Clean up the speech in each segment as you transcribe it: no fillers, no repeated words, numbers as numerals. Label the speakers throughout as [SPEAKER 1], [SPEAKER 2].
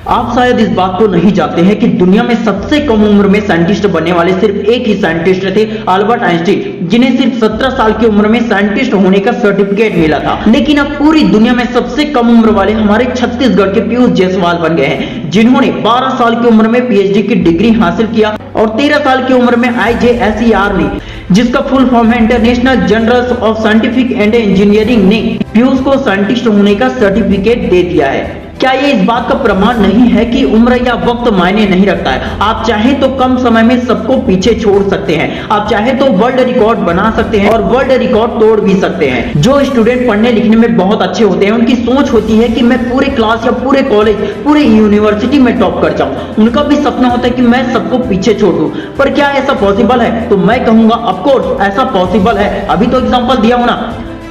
[SPEAKER 1] आप शायद इस बात को नहीं जानते हैं कि दुनिया में सबसे कम उम्र में साइंटिस्ट बनने वाले सिर्फ एक ही साइंटिस्ट थे, अल्बर्ट आइंस्टीन, जिन्हें सिर्फ 17 साल की उम्र में साइंटिस्ट होने का सर्टिफिकेट मिला था। लेकिन अब पूरी दुनिया में सबसे कम उम्र वाले हमारे छत्तीसगढ़ के पीयूष जायसवाल बन गए हैं, जिन्होंने 12 साल की उम्र में पीएचडी की डिग्री हासिल किया और 13 साल की उम्र में IJSER ने, जिसका फुल फॉर्म है international journals of scientific and engineering, ने पीयूष को साइंटिस्ट होने का सर्टिफिकेट दे दिया है। क्या ये इस बात का प्रमाण नहीं है कि उम्र या वक्त मायने नहीं रखता है? आप चाहे तो कम समय में सबको पीछे छोड़ सकते हैं, आप चाहे तो वर्ल्ड रिकॉर्ड बना सकते हैं और वर्ल्ड रिकॉर्ड तोड़ भी सकते हैं। जो स्टूडेंट पढ़ने लिखने में बहुत अच्छे होते हैं, उनकी सोच होती है कि मैं पूरे क्लास या पूरे कॉलेज, पूरे यूनिवर्सिटी में टॉप कर जाऊं। उनका भी सपना होता है कि मैं सबको पीछे छोड़ दूं। पर क्या ऐसा पॉसिबल है? तो मैं कहूंगा ऑफ कोर्स ऐसा पॉसिबल है। अभी तो एग्जांपल दिया हूं ना।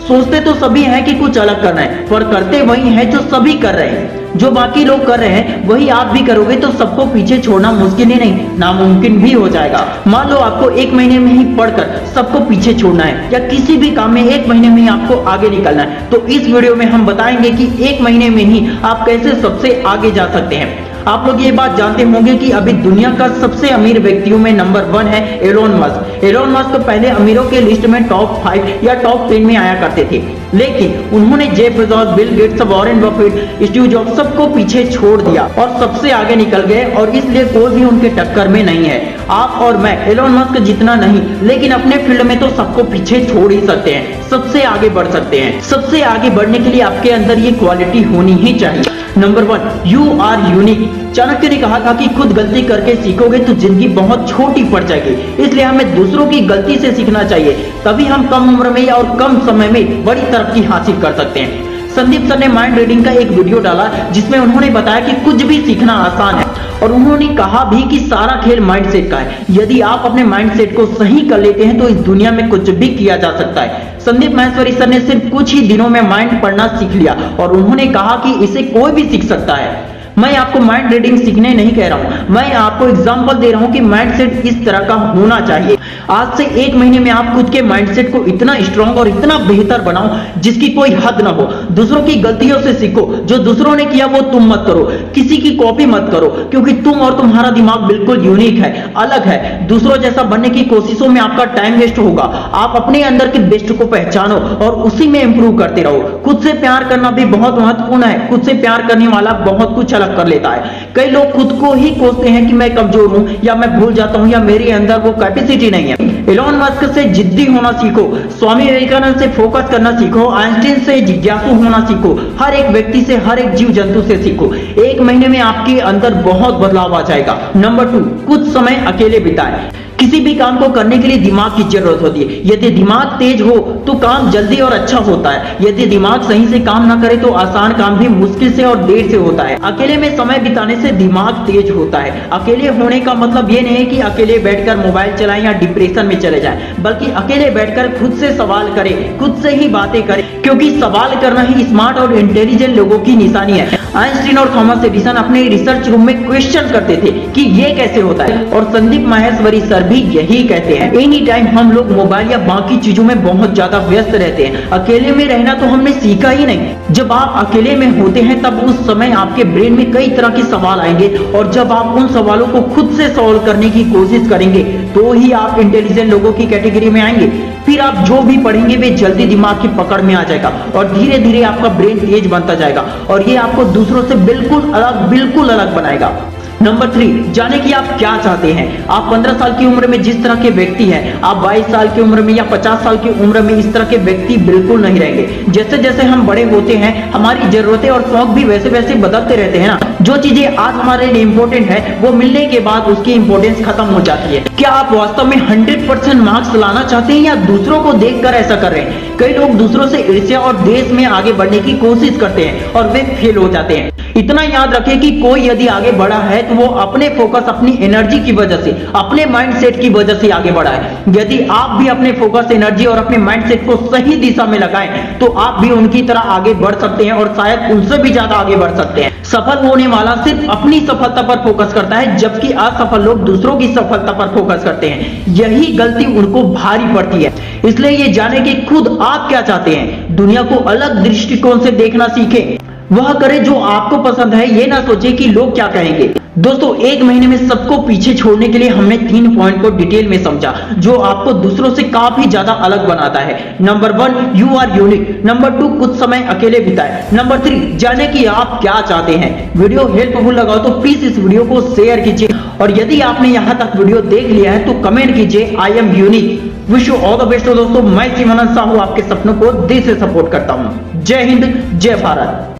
[SPEAKER 1] सोचते तो सभी हैं कि कुछ अलग करना है, पर करते वही है जो सभी कर रहे हैं। जो बाकी लोग कर रहे हैं वही आप भी करोगे तो सबको पीछे छोड़ना मुश्किल ही नहीं, नामुमकिन भी हो जाएगा। मान लो आपको 1 महीने में ही पढ़कर सबको पीछे छोड़ना है, या किसी भी काम में 1 महीने में ही आपको आगे निकलना है, तो इस वीडियो में हम बताएंगे कि 1 महीने में ही आप कैसे सबसे आगे जा सकते हैं। आप लोग ये बात जानते होंगे कि अभी दुनिया का सबसे अमीर व्यक्तियों में नंबर 1 है एलोन मस्क। एलोन मस्क पहले अमीरों के लिस्ट में टॉप 5 या टॉप 10 में आया करते थे, लेकिन उन्होंने Jeff Bezos, Bill Gates, Warren Buffett, Steve jobs सबको पीछे छोड़ दिया और सबसे आगे निकल गए, और इसलिए कोई भी उनके टक्कर में नहीं है। आप और मैं एलोन मस्क जितना नहीं, लेकिन अपने फील्ड में तो सबको पीछे छोड़ ही सकते हैं, सबसे आगे बढ़ सकते हैं। सबसे आगे बढ़ने के लिए आपके अंदर ये क्वालिटी होनी ही चाहिए। Number 1, you are unique. Chanakya ने कहा था कि खुद गलती करके सीखोगे तो जिंदगी बहुत छोटी पड़ जाएगी, इसलिए हमें दूसरों की गलती से सीखना चाहिए, तभी हम कम उम्र में और कम समय में बड़ी तरक्की हासिल कर सकते हैं। संदीप सर ने माइंड रीडिंग का एक वीडियो डाला जिसमें उन्होंने बताया कि कुछ भी सीखना आसान है, और उन्होंने कहा भी कि सारा खेल माइंडसेट का है। यदि आप अपने माइंडसेट को सही कर लेते हैं तो इस दुनिया में कुछ भी किया जा सकता है। संदीप माहेश्वरी सर ने सिर्फ कुछ ही दिनों में माइंड पढ़ना सीख लिया, और उन्होंने कहा कि इसे कोई भी सीख सकता है। मैं आपको माइंड रीडिंग सीखने नहीं कह रहा हूं, मैं आपको एग्जांपल दे रहा हूं कि माइंडसेट इस तरह का होना चाहिए। आज से 1 महीने में आप खुद के माइंडसेट को इतना स्ट्रांग और इतना बेहतर बनाओ जिसकी कोई हद ना हो। दूसरों की गलतियों से सीखो, जो दूसरों ने किया वो तुम मत करो, किसी की कॉपी मत करो, क्योंकि तुम और तुम्हारा दिमाग बिल्कुल यूनिक है, अलग है। दूसरों जैसा बनने की कोशिशों में आपका टाइम वेस्ट होगा। आप अपने अंदर के बेस्ट को पहचानो और उसी में इंप्रूव करते रहो। खुद से प्यार करना भी बहुत महत्वपूर्ण है। खुद से प्यार करने वाला बहुत कुछ अलग कर लेता है। कई लोग खुद को ही कोसते हैं कि मैं कमजोर हूं, या मैं भूल जाता हूं, या मेरे अंदर वो कैपेसिटी नहीं है। एलोन मस्क से जिद्दी होना सीखो, स्वामी विवेकानंद से फोकस करना सीखो, आइंस्टीन से जिज्ञासु होना सीखो, हर एक व्यक्ति से, हर एक जीव जंतु से सीखो। 1 महीने में आपके अंदर बहुत बदलाव आ जाएगा। नंबर 2, कुछ समय अकेले बिताएं। किसी भी काम को करने के लिए दिमाग की जरूरत होती है। यदि दिमाग तेज हो तो काम जल्दी और अच्छा होता है। यदि दिमाग सही से काम ना करे तो आसान काम भी मुश्किल से और देर से होता है। अकेले में समय बिताने से दिमाग तेज होता है। अकेले होने का मतलब ये नहीं है कि अकेले बैठकर मोबाइल चलाएं या डिप्रेशन में चले जाएं, बल्कि अकेले बैठकर खुद से सवाल करें, खुद से ही बातें करें, क्योंकि सवाल करना ही स्मार्ट और इंटेलिजेंट लोगों की निशानी है। आइंस्टीन और थॉमस एडिसन अपने रिसर्च रूम में क्वेश्चन करते थे कि ये कैसे होता है, और संदीप माहेश्वरी सर भी यही कहते हैं। एनी टाइम हम लोग मोबाइल या बाकी चीजों में बहुत ज्यादा व्यस्त रहते हैं। अकेले में रहना तो हमने सीखा ही नहीं। जब आप अकेले में होते हैं तब उस समय आपके ब्रेन में कई तरह के सवाल आएंगे, और जब आप उन सवालों को खुद से सॉल्व करने की कोशिश करेंगे तो ही आप इंटेलिजेंट लोगों की कैटेगरी में आएंगे। फिर आप जो भी पढ़ेंगे वे जल्दी दिमाग की पकड़ में आ जाएगा, और धीरे धीरे आपका ब्रेन तेज बनता जाएगा, और ये आपको दूसरों से बिल्कुल अलग बनाएगा। नंबर 3, जाने कि आप क्या चाहते हैं। आप 15 साल की उम्र में जिस तरह के व्यक्ति हैं, आप 22 साल की उम्र में या 50 साल की उम्र में इस तरह के व्यक्ति बिल्कुल नहीं रहेंगे। जैसे जैसे हम बड़े होते हैं हमारी जरूरतें और शौक भी वैसे वैसे बदलते रहते हैं ना। जो चीजें आज हमारे लिए इंपॉर्टेंट है वो मिलने के बाद उसकी इंपॉर्टेंस खत्म हो जाती है। क्या आप वास्तव में 100% मार्क्स लाना चाहते हैं, या दूसरों को देखकर ऐसा कर रहे हैं? कई लोग दूसरों से ईर्ष्या और देश में आगे बढ़ने की कोशिश करते हैं और वे फेल हो जाते हैं। इतना याद रखें कि कोई यदि आगे बढ़ा है तो वो अपने फोकस, अपनी एनर्जी की वजह से, अपने माइंडसेट की वजह से आगे बढ़ा है। यदि आप भी अपने फोकस, एनर्जी और अपने माइंडसेट को सही दिशा में लगाएं तो आप भी उनकी तरह आगे बढ़ सकते हैं, और शायद उनसे भी ज्यादा आगे बढ़ सकते हैं। सफल होने वाला सिर्फ अपनी सफलता पर फोकस करता है, जबकि असफल लोग दूसरों की सफलता पर फोकस करते हैं। यही गलती उनको भारी पड़ती है। इसलिए ये जाने कि खुद आप क्या चाहते हैं। दुनिया को अलग दृष्टिकोण से देखना सीखें। वह करे जो आपको पसंद है, ये ना सोचे कि लोग क्या कहेंगे। दोस्तों, एक महीने में सबको पीछे छोड़ने के लिए हमने 3 पॉइंट को डिटेल में समझा जो आपको दूसरों से काफी ज्यादा अलग बनाता है। Number 1, you are unique. Number 2, कुछ समय अकेले बिताए। नंबर 3, जाने कि आप क्या चाहते हैं। वीडियो हेल्पफुल लगा तो प्लीज इस वीडियो को शेयर कीजिए, और यदि आपने यहां तक वीडियो देख लिया है तो कमेंट कीजिए I am unique. Wish you all the best. दोस्तों, मैं सिमरन साहू आपके सपनों को दिल से सपोर्ट करता हूं। जय हिंद, जय भारत।